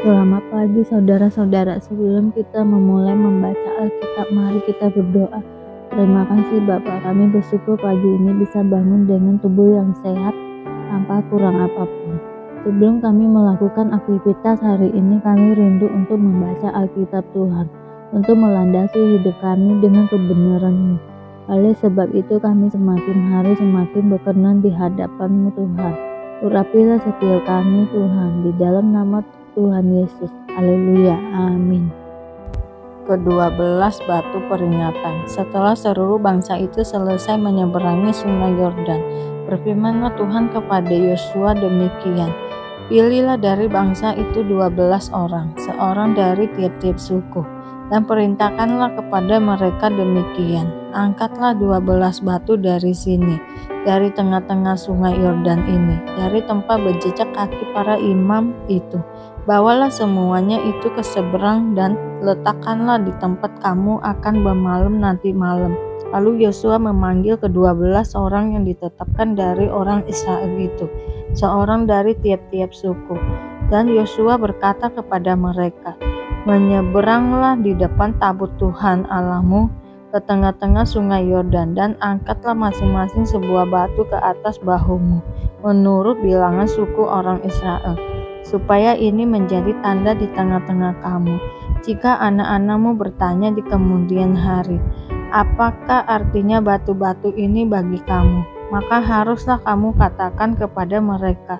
Selamat pagi saudara-saudara. Sebelum kita memulai membaca Alkitab, mari kita berdoa. Terima kasih Bapak, kami bersyukur pagi ini bisa bangun dengan tubuh yang sehat tanpa kurang apapun. Sebelum kami melakukan aktivitas hari ini, kami rindu untuk membaca Alkitab Tuhan, untuk melandasi hidup kami dengan kebenaran-Mu. Oleh sebab itu kami semakin hari semakin berkenan di hadapan-Mu Tuhan. Urapilah setiap kami Tuhan, di dalam nama Tuhan Yesus. Haleluya. Amin. Ke-12 Batu Peringatan. Setelah seluruh bangsa itu selesai menyeberangi sungai Yordan, berfirmanlah Tuhan kepada Yosua demikian, pilihlah dari bangsa itu 12 orang, seorang dari tiap-tiap suku, dan perintahkanlah kepada mereka demikian, angkatlah 12 batu dari sini, dari tengah-tengah sungai Yordan ini, dari tempat berjejak kaki para imam itu. Bawalah semuanya itu ke seberang dan letakkanlah di tempat kamu akan bermalam nanti malam. Lalu Yosua memanggil ke-12 orang yang ditetapkan dari orang Israel itu, seorang dari tiap-tiap suku. Dan Yosua berkata kepada mereka, menyeberanglah di depan tabut Tuhan Allahmu ke tengah-tengah sungai Yordan, dan angkatlah masing-masing sebuah batu ke atas bahumu, menurut bilangan suku orang Israel, supaya ini menjadi tanda di tengah-tengah kamu. Jika anak-anakmu bertanya di kemudian hari, apakah artinya batu-batu ini bagi kamu? Maka haruslah kamu katakan kepada mereka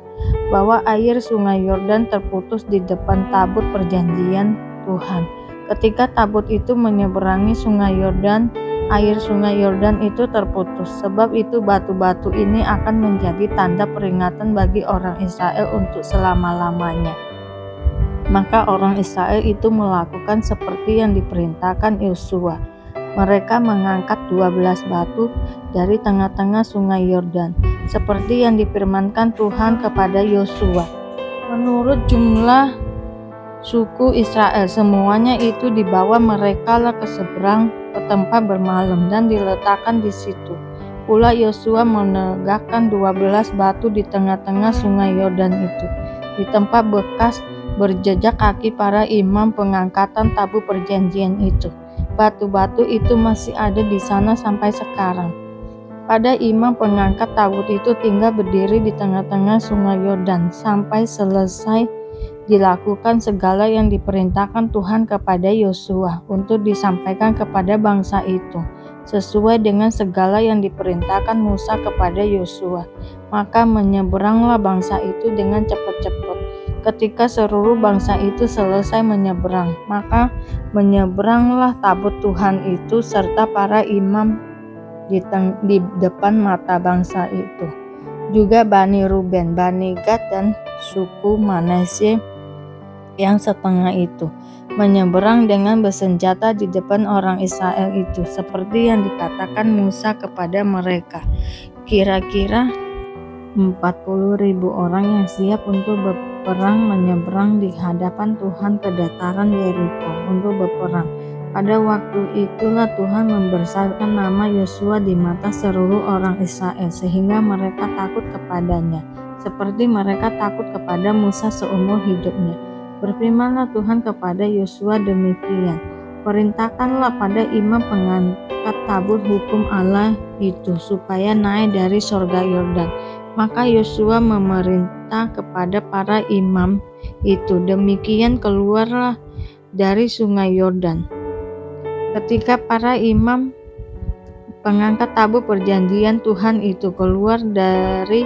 bahwa air sungai Yordan terputus di depan tabut perjanjian Tuhan. Ketika tabut itu menyeberangi sungai Yordan, air sungai Yordan itu terputus. Sebab itu batu-batu ini akan menjadi tanda peringatan bagi orang Israel untuk selama-lamanya. Maka orang Israel itu melakukan seperti yang diperintahkan Yosua. Mereka mengangkat 12 batu dari tengah-tengah sungai Yordan, seperti yang difirmankan Tuhan kepada Yosua. Menurut jumlah suku Israel, semuanya itu dibawa mereka lah ke seberang ke tempat bermalam dan diletakkan di situ. Pula Yosua menegakkan 12 batu di tengah-tengah sungai Yordan itu, di tempat bekas berjejak kaki para imam pengangkatan tabut perjanjian itu. Batu-batu itu masih ada di sana sampai sekarang. Pada imam pengangkat tabut itu tinggal berdiri di tengah-tengah sungai Yordan sampai selesai dilakukan segala yang diperintahkan Tuhan kepada Yosua untuk disampaikan kepada bangsa itu, sesuai dengan segala yang diperintahkan Musa kepada Yosua. Maka menyeberanglah bangsa itu dengan cepat-cepat. Ketika seluruh bangsa itu selesai menyeberang, maka menyeberanglah tabut Tuhan itu serta para imam di depan mata bangsa itu. Juga Bani Ruben, Bani Gad, dan suku Manasye yang setengah itu menyeberang dengan bersenjata di depan orang Israel itu, seperti yang dikatakan Musa kepada mereka. Kira-kira 40.000 orang yang siap untuk berperang menyeberang di hadapan Tuhan ke dataran Yeriko untuk berperang. Pada waktu itulah Tuhan membesarkan nama Yosua di mata seluruh orang Israel, sehingga mereka takut kepadanya, seperti mereka takut kepada Musa seumur hidupnya. Berfirmanlah Tuhan kepada Yosua demikian, perintahkanlah pada imam pengangkat tabut hukum Allah itu, supaya naik dari sorga Yordan. Maka Yosua memerintah kepada para imam itu, demikian keluarlah dari sungai Yordan. Ketika para imam pengangkat tabut perjanjian Tuhan itu keluar dari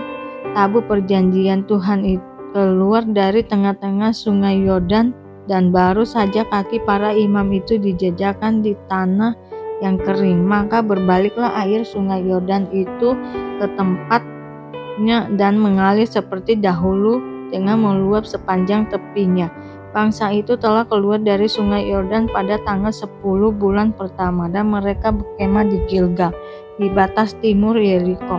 tabut perjanjian Tuhan itu, keluar dari tengah-tengah sungai Yordan, dan baru saja kaki para imam itu dijejakkan di tanah yang kering, maka berbaliklah air sungai Yordan itu ke tempatnya dan mengalir seperti dahulu dengan meluap sepanjang tepinya. Bangsa itu telah keluar dari sungai Yordan pada tanggal 10 bulan pertama, dan mereka berkemah di Gilgal, di batas timur Yeriko.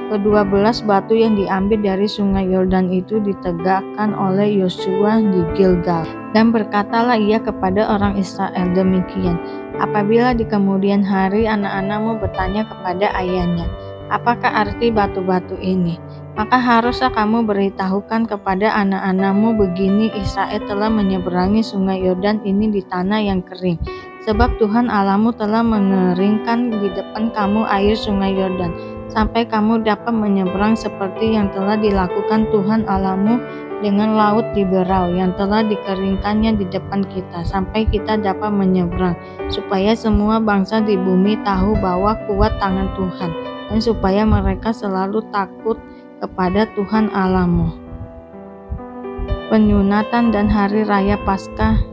Ke-12 batu yang diambil dari sungai Yordan itu ditegakkan oleh Yosua di Gilgal. Dan berkatalah ia kepada orang Israel demikian, apabila di kemudian hari anak-anakmu bertanya kepada ayahnya, Apakah arti batu-batu ini? Maka haruslah kamu beritahukan kepada anak-anakmu begini, Israel telah menyeberangi sungai Yordan ini di tanah yang kering. Sebab Tuhan Allahmu telah mengeringkan di depan kamu air sungai Yordan, sampai kamu dapat menyeberang seperti yang telah dilakukan Tuhan Allahmu dengan laut Tiberau yang telah dikeringkannya di depan kita, sampai kita dapat menyeberang, supaya semua bangsa di bumi tahu bahwa kuat tangan Tuhan, dan supaya mereka selalu takut kepada Tuhan Allahmu. Penyunatan dan Hari Raya Paskah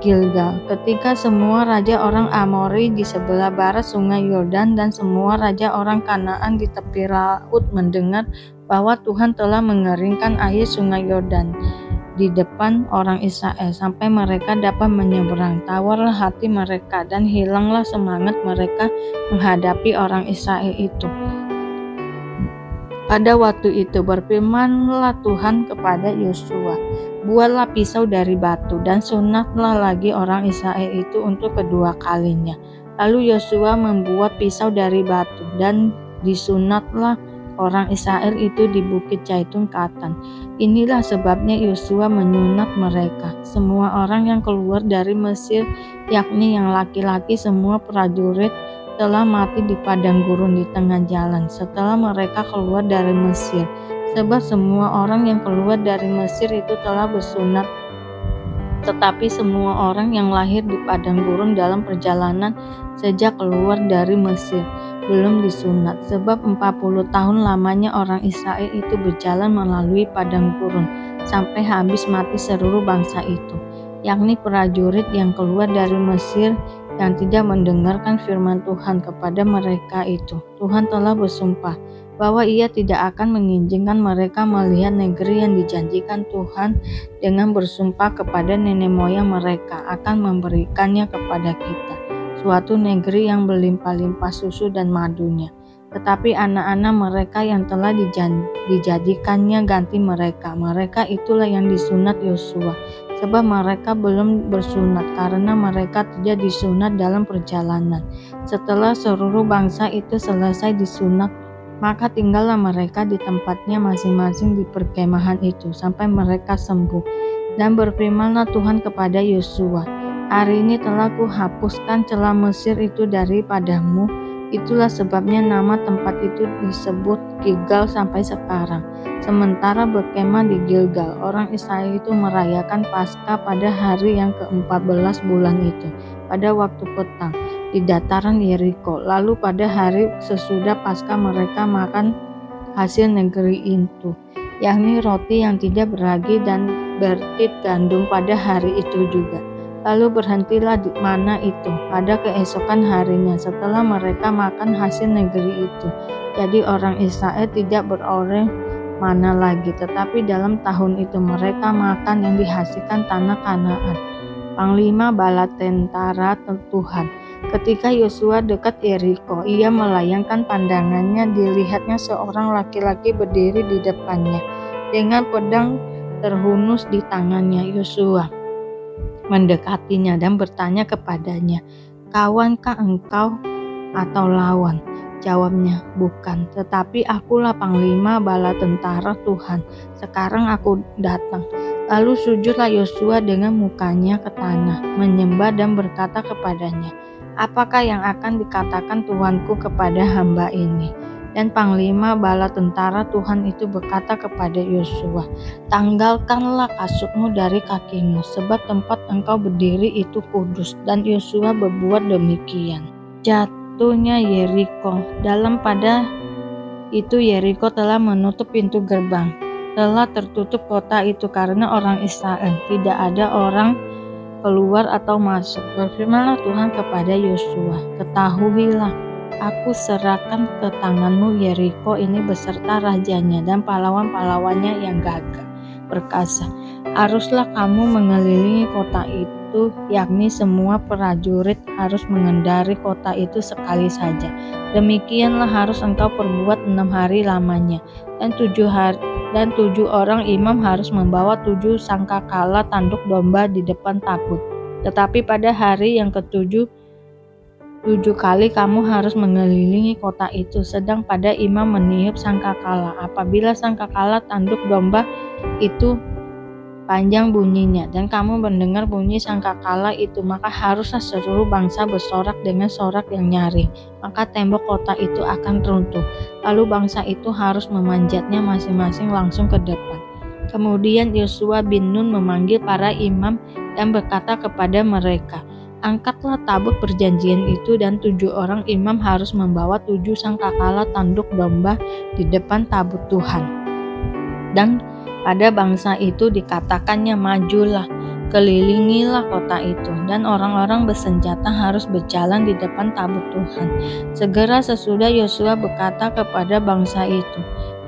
Gilgal. Ketika semua raja orang Amori di sebelah barat sungai Yordan dan semua raja orang Kanaan di tepi laut mendengar bahwa Tuhan telah mengeringkan air sungai Yordan di depan orang Israel sampai mereka dapat menyeberang, tawarlah hati mereka dan hilanglah semangat mereka menghadapi orang Israel itu. Pada waktu itu berfirmanlah Tuhan kepada Yosua, buatlah pisau dari batu dan sunatlah lagi orang Israel itu untuk kedua kalinya. Lalu Yosua membuat pisau dari batu dan disunatlah orang Israel itu di Bukit Zaitun Kartan. Inilah sebabnya Yosua menyunat mereka, semua orang yang keluar dari Mesir, yakni yang laki-laki semua prajurit telah mati di padang gurun di tengah jalan setelah mereka keluar dari Mesir. Sebab semua orang yang keluar dari Mesir itu telah bersunat, tetapi semua orang yang lahir di padang gurun dalam perjalanan sejak keluar dari Mesir belum disunat. Sebab 40 tahun lamanya orang Israel itu berjalan melalui padang gurun sampai habis mati seluruh bangsa itu, yakni prajurit yang keluar dari Mesir yang tidak mendengarkan firman Tuhan kepada mereka itu. Tuhan telah bersumpah bahwa Ia tidak akan mengizinkan mereka melihat negeri yang dijanjikan Tuhan dengan bersumpah kepada nenek moyang mereka akan memberikannya kepada kita, suatu negeri yang berlimpah-limpah susu dan madunya. Tetapi anak-anak mereka yang telah dijadikannya ganti mereka itulah yang disunat Yosua, sebab mereka belum bersunat karena mereka tidak disunat dalam perjalanan. Setelah seluruh bangsa itu selesai disunat, maka tinggallah mereka di tempatnya masing-masing di perkemahan itu sampai mereka sembuh. Dan berfirmanlah Tuhan kepada Yosua, hari ini telah kuhapuskan celah Mesir itu daripadamu. Itulah sebabnya nama tempat itu disebut Gilgal sampai sekarang. Sementara berkemah di Gilgal, orang Israel itu merayakan Paskah pada hari yang ke-14 bulan itu, pada waktu petang, di dataran Yeriko. Lalu pada hari sesudah Paskah mereka makan hasil negeri itu, yakni roti yang tidak beragi dan bertit gandum pada hari itu juga. Lalu berhentilah di mana itu pada keesokan harinya setelah mereka makan hasil negeri itu. Jadi orang Israel tidak beroleh mana lagi, tetapi dalam tahun itu mereka makan yang dihasilkan tanah Kanaan. Panglima bala tentara Tuhan. Ketika Yosua dekat Yeriko, ia melayangkan pandangannya, dilihatnya seorang laki-laki berdiri di depannya dengan pedang terhunus di tangannya. Yosua mendekatinya dan bertanya kepadanya, kawankah engkau atau lawan? Jawabnya, bukan, tetapi akulah panglima bala tentara Tuhan. Sekarang aku datang. Lalu sujudlah Yosua dengan mukanya ke tanah, menyembah dan berkata kepadanya, apakah yang akan dikatakan Tuanku kepada hamba ini? Dan panglima bala tentara Tuhan itu berkata kepada Yosua, tanggalkanlah kasutmu dari kakimu, sebab tempat engkau berdiri itu kudus. Dan Yosua berbuat demikian. Jatuhnya Yeriko. Dalam pada itu Yeriko telah menutup pintu gerbang, telah tertutup kota itu karena orang Israel, tidak ada orang keluar atau masuk. Berfirmanlah Tuhan kepada Yosua, ketahuilah, aku serahkan ke tanganmu Yeriko ini beserta rajanya dan pahlawan-pahlawannya yang gagah perkasa. Haruslah kamu mengelilingi kota itu, yakni semua prajurit harus mengendari kota itu sekali saja. Demikianlah harus engkau perbuat 6 hari lamanya. Dan 7 orang imam harus membawa 7 sangkakala tanduk domba di depan tabut. Tetapi pada hari yang ke-7 7 kali kamu harus mengelilingi kota itu, sedang pada imam meniup sangkakala. Apabila sangkakala tanduk domba itu panjang bunyinya, dan kamu mendengar bunyi sangkakala itu, maka haruslah seluruh bangsa bersorak dengan sorak yang nyaring. Maka tembok kota itu akan runtuh. Lalu bangsa itu harus memanjatnya masing-masing langsung ke depan. Kemudian Yosua bin Nun memanggil para imam dan berkata kepada mereka, angkatlah tabut perjanjian itu, dan 7 orang imam harus membawa 7 sangkakala tanduk domba di depan tabut Tuhan. Dan pada bangsa itu dikatakannya, majulah, kelilingilah kota itu, dan orang-orang bersenjata harus berjalan di depan tabut Tuhan. Segera sesudah Yosua berkata kepada bangsa itu,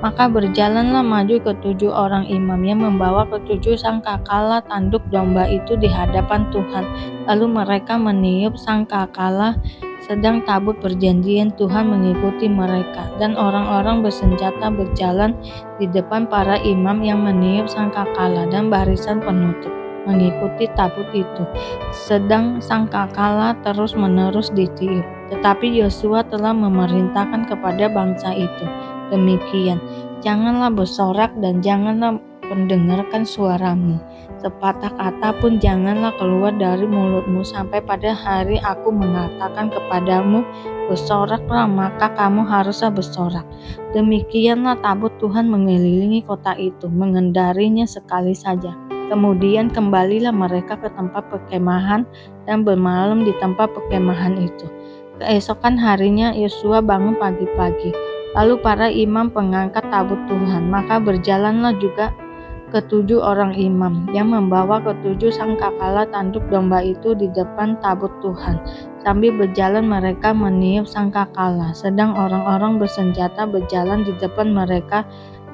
maka berjalanlah maju ke 7 orang imam yang membawa ke 7 sangkakala tanduk domba itu di hadapan Tuhan. Lalu mereka meniup sangkakala, sedang tabut perjanjian Tuhan mengikuti mereka, dan orang-orang bersenjata berjalan di depan para imam yang meniup sangkakala, dan barisan penutup mengikuti tabut itu, sedang sangkakala terus-menerus ditiup. Tetapi Yosua telah memerintahkan kepada bangsa itu, demikian, janganlah bersorak dan janganlah mendengarkan suaramu. Sepatah kata pun janganlah keluar dari mulutmu sampai pada hari aku mengatakan kepadamu, bersoraklah, maka kamu haruslah bersorak. Demikianlah tabut Tuhan mengelilingi kota itu, mengendarinya sekali saja. Kemudian kembalilah mereka ke tempat perkemahan dan bermalam di tempat perkemahan itu. Keesokan harinya Yosua bangun pagi-pagi. Lalu para imam pengangkat tabut Tuhan, maka berjalanlah juga ke-7 orang imam yang membawa ke-7 sangkakala tanduk domba itu di depan tabut Tuhan. Sambil berjalan mereka meniup sangkakala, sedang orang-orang bersenjata berjalan di depan mereka,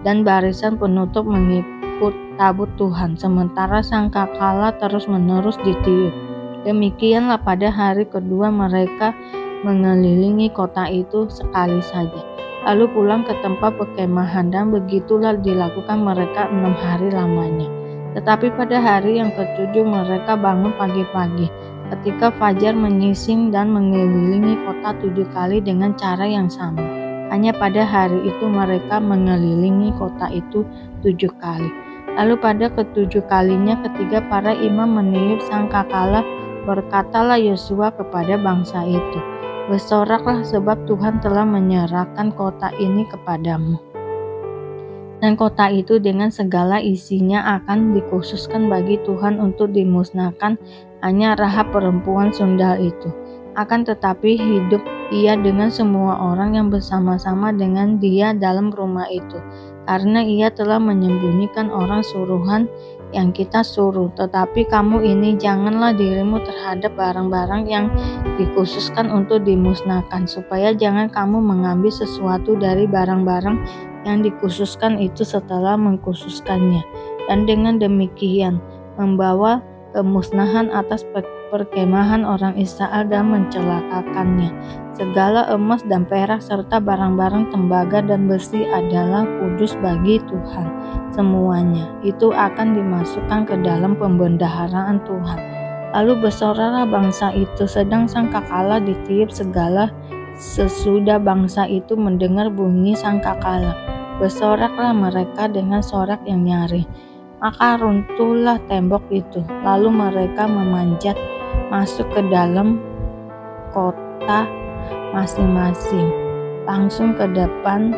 dan barisan penutup mengikut tabut Tuhan, sementara sangkakala terus-menerus ditiup. Demikianlah pada hari kedua mereka mengelilingi kota itu sekali saja, lalu pulang ke tempat perkemahan, dan begitulah dilakukan mereka 6 hari lamanya. Tetapi pada hari yang ke-7 mereka bangun pagi-pagi ketika fajar menyising dan mengelilingi kota 7 kali dengan cara yang sama. Hanya pada hari itu mereka mengelilingi kota itu 7 kali. Lalu pada ke-7 kalinya ketika para imam meniup sangkakala, berkatalah Yosua kepada bangsa itu, bersoraklah sebab Tuhan telah menyerahkan kota ini kepadamu. Dan kota itu dengan segala isinya akan dikhususkan bagi Tuhan untuk dimusnahkan, hanya Rahab perempuan sundal itu. Akan tetapi hidup ia dengan semua orang yang bersama-sama dengan dia dalam rumah itu, karena ia telah menyembunyikan orang suruhan yang kita suruh. Tetapi kamu ini janganlah dirimu terhadap barang-barang yang dikhususkan untuk dimusnahkan, supaya jangan kamu mengambil sesuatu dari barang-barang yang dikhususkan itu setelah mengkhususkannya, dan dengan demikian membawa kemusnahan atas perkemahan orang Israel dan mencelakakannya. Segala emas dan perak serta barang-barang tembaga dan besi adalah kudus bagi Tuhan. Semuanya itu akan dimasukkan ke dalam pembendaharaan Tuhan. Lalu bersoraklah bangsa itu, sedang sangkakala ditiup segala sesudah bangsa itu mendengar bunyi sangkakala. Bersoraklah mereka dengan sorak yang nyaring. Maka runtuhlah tembok itu, lalu mereka memanjat masuk ke dalam kota masing-masing, langsung ke depan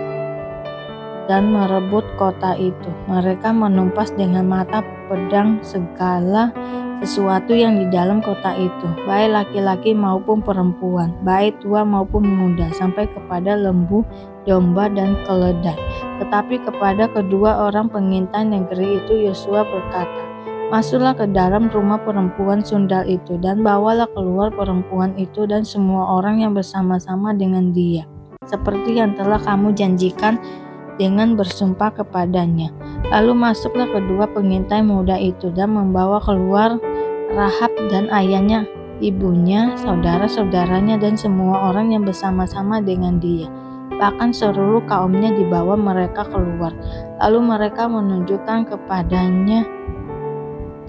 dan merebut kota itu. Mereka menumpas dengan mata pedang segala sesuatu yang di dalam kota itu, baik laki-laki maupun perempuan, baik tua maupun muda, sampai kepada lembu, domba, dan keledai. Tetapi kepada kedua orang pengintai negeri itu Yosua berkata, masuklah ke dalam rumah perempuan sundal itu, dan bawalah keluar perempuan itu dan semua orang yang bersama-sama dengan dia, seperti yang telah kamu janjikan dengan bersumpah kepadanya. Lalu masuklah kedua pengintai muda itu dan membawa keluar Rahab dan ayahnya, ibunya, saudara-saudaranya, dan semua orang yang bersama-sama dengan dia. Bahkan seluruh kaumnya dibawa mereka keluar. Lalu mereka menunjukkan kepadanya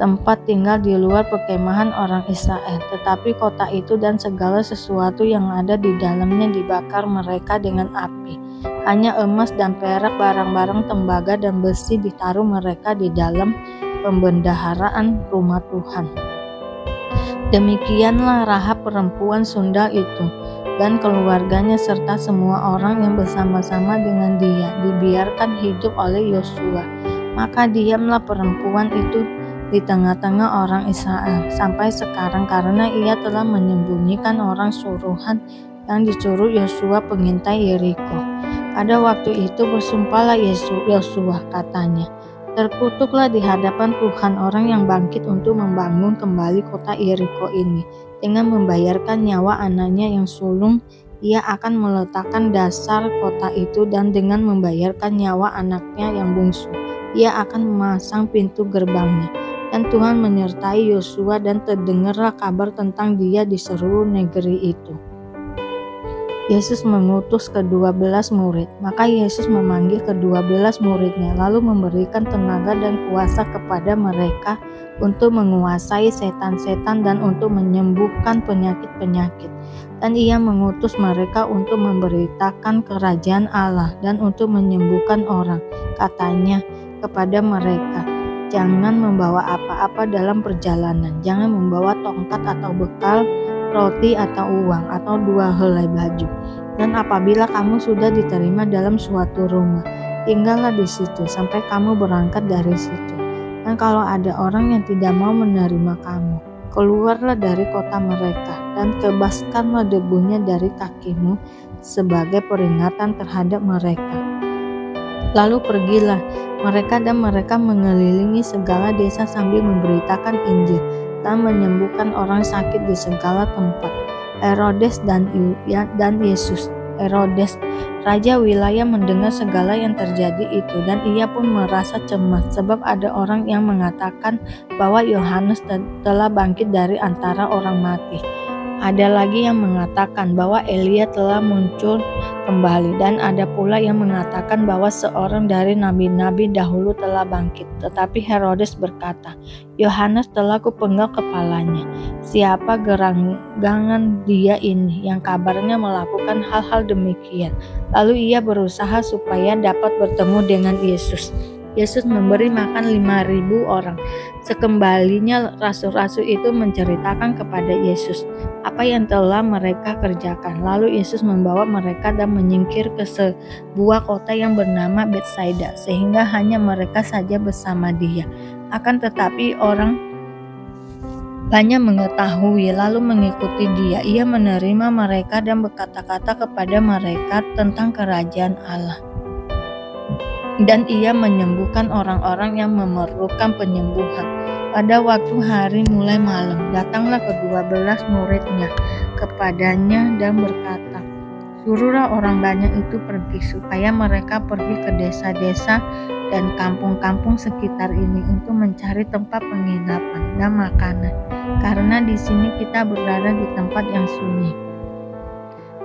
tempat tinggal di luar perkemahan orang Israel. Tetapi kota itu dan segala sesuatu yang ada di dalamnya dibakar mereka dengan api. Hanya emas dan perak, barang-barang tembaga dan besi ditaruh mereka di dalam pembendaharaan rumah Tuhan. Demikianlah Rahab perempuan sundal itu dan keluarganya serta semua orang yang bersama-sama dengan dia dibiarkan hidup oleh Yosua. Maka diamlah perempuan itu di tengah-tengah orang Israel sampai sekarang, karena ia telah menyembunyikan orang suruhan yang disuruh Yosua pengintai Yeriko. Pada waktu itu bersumpahlah Yosua, katanya, terkutuklah di hadapan Tuhan orang yang bangkit untuk membangun kembali kota Yeriko ini. Dengan membayarkan nyawa anaknya yang sulung, ia akan meletakkan dasar kota itu, dan dengan membayarkan nyawa anaknya yang bungsu, ia akan memasang pintu gerbangnya. Dan Tuhan menyertai Yosua, dan terdengarlah kabar tentang dia di seluruh negeri itu. Yesus mengutus ke-12 murid. Maka Yesus memanggil ke-12 muridnya, lalu memberikan tenaga dan kuasa kepada mereka untuk menguasai setan-setan dan untuk menyembuhkan penyakit-penyakit. Dan ia mengutus mereka untuk memberitakan kerajaan Allah dan untuk menyembuhkan orang. Katanya kepada mereka, jangan membawa apa-apa dalam perjalanan, jangan membawa tongkat atau bekal, roti atau uang, atau 2 helai baju. Dan apabila kamu sudah diterima dalam suatu rumah, tinggallah di situ sampai kamu berangkat dari situ. Dan kalau ada orang yang tidak mau menerima kamu, keluarlah dari kota mereka dan kebaskanlah debunya dari kakimu sebagai peringatan terhadap mereka. Lalu pergilah mereka dan mereka mengelilingi segala desa sambil memberitakan Injil dan menyembuhkan orang sakit di segala tempat. Herodes dan Yesus. Herodes, raja wilayah, mendengar segala yang terjadi itu, dan ia pun merasa cemas sebab ada orang yang mengatakan bahwa Yohanes telah bangkit dari antara orang mati. Ada lagi yang mengatakan bahwa Elia telah muncul kembali, dan ada pula yang mengatakan bahwa seorang dari nabi-nabi dahulu telah bangkit. Tetapi Herodes berkata, Yohanes telah kupenggal kepalanya. Siapa gerangan dia ini yang kabarnya melakukan hal-hal demikian? Lalu ia berusaha supaya dapat bertemu dengan Yesus. Yesus memberi makan 5.000 orang. Sekembalinya rasul-rasul itu menceritakan kepada Yesus apa yang telah mereka kerjakan. Lalu Yesus membawa mereka dan menyingkir ke sebuah kota yang bernama Betsaida, sehingga hanya mereka saja bersama dia. Akan tetapi orang banyak mengetahui lalu mengikuti dia. Ia menerima mereka dan berkata-kata kepada mereka tentang kerajaan Allah. Dan ia menyembuhkan orang-orang yang memerlukan penyembuhan. Pada waktu hari mulai malam, datanglah ke-12 muridnya kepadanya dan berkata, suruhlah orang banyak itu pergi, supaya mereka pergi ke desa-desa dan kampung-kampung sekitar ini untuk mencari tempat penginapan dan makanan, karena di sini kita berada di tempat yang sunyi.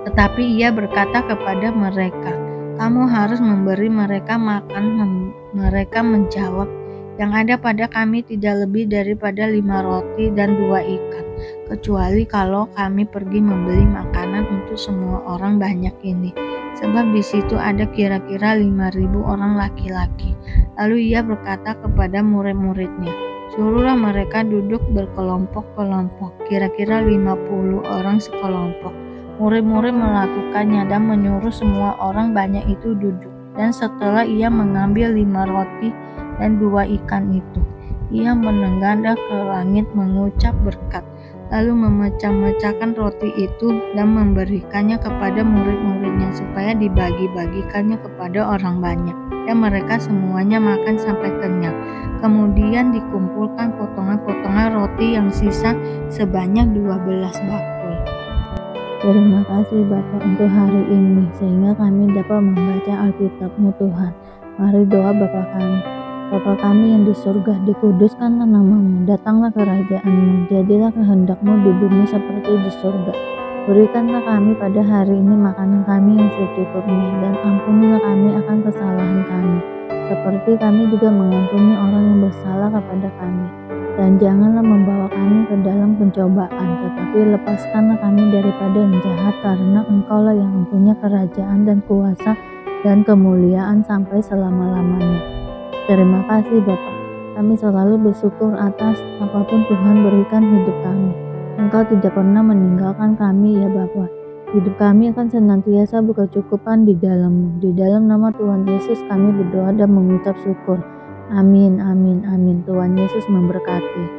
Tetapi ia berkata kepada mereka, kamu harus memberi mereka makan. Mereka menjawab, yang ada pada kami tidak lebih daripada 5 roti dan 2 ikan, kecuali kalau kami pergi membeli makanan untuk semua orang banyak ini, sebab di situ ada kira-kira 5.000 orang laki-laki. Lalu ia berkata kepada murid-muridnya, suruhlah mereka duduk berkelompok-kelompok, kira-kira 50 orang sekelompok. Murid-murid melakukannya dan menyuruh semua orang banyak itu duduk. Dan setelah ia mengambil 5 roti dan 2 ikan itu, ia menengadah ke langit mengucap berkat, lalu memecah-mecahkan roti itu dan memberikannya kepada murid-muridnya supaya dibagi-bagikannya kepada orang banyak. Dan mereka semuanya makan sampai kenyang. Kemudian dikumpulkan potongan-potongan roti yang sisa sebanyak 12 bakul. Terima kasih Bapa untuk hari ini, sehingga kami dapat membaca Alkitab-Mu Tuhan. Mari doa Bapa kami. Bapa kami yang di surga, dikuduskanlah nama-Mu, datanglah kerajaan-Mu, jadilah kehendak-Mu di bumi seperti di surga. Berikanlah kami pada hari ini makanan kami yang secukupnya, dan ampunilah kami akan kesalahan kami, seperti kami juga mengampuni orang yang bersalah kepada kami. Dan janganlah membawa kami ke dalam pencobaan, tetapi lepaskanlah kami daripada yang jahat, karena Engkaulah yang mempunyai kerajaan dan kuasa dan kemuliaan sampai selama-lamanya. Terima kasih Bapa. Kami selalu bersyukur atas apapun Tuhan berikan hidup kami. Engkau tidak pernah meninggalkan kami ya Bapa. Hidup kami akan senantiasa berkecukupan di dalam-Mu. Di dalam nama Tuhan Yesus kami berdoa dan mengucap syukur. Amin, amin, amin. Tuhan Yesus memberkati.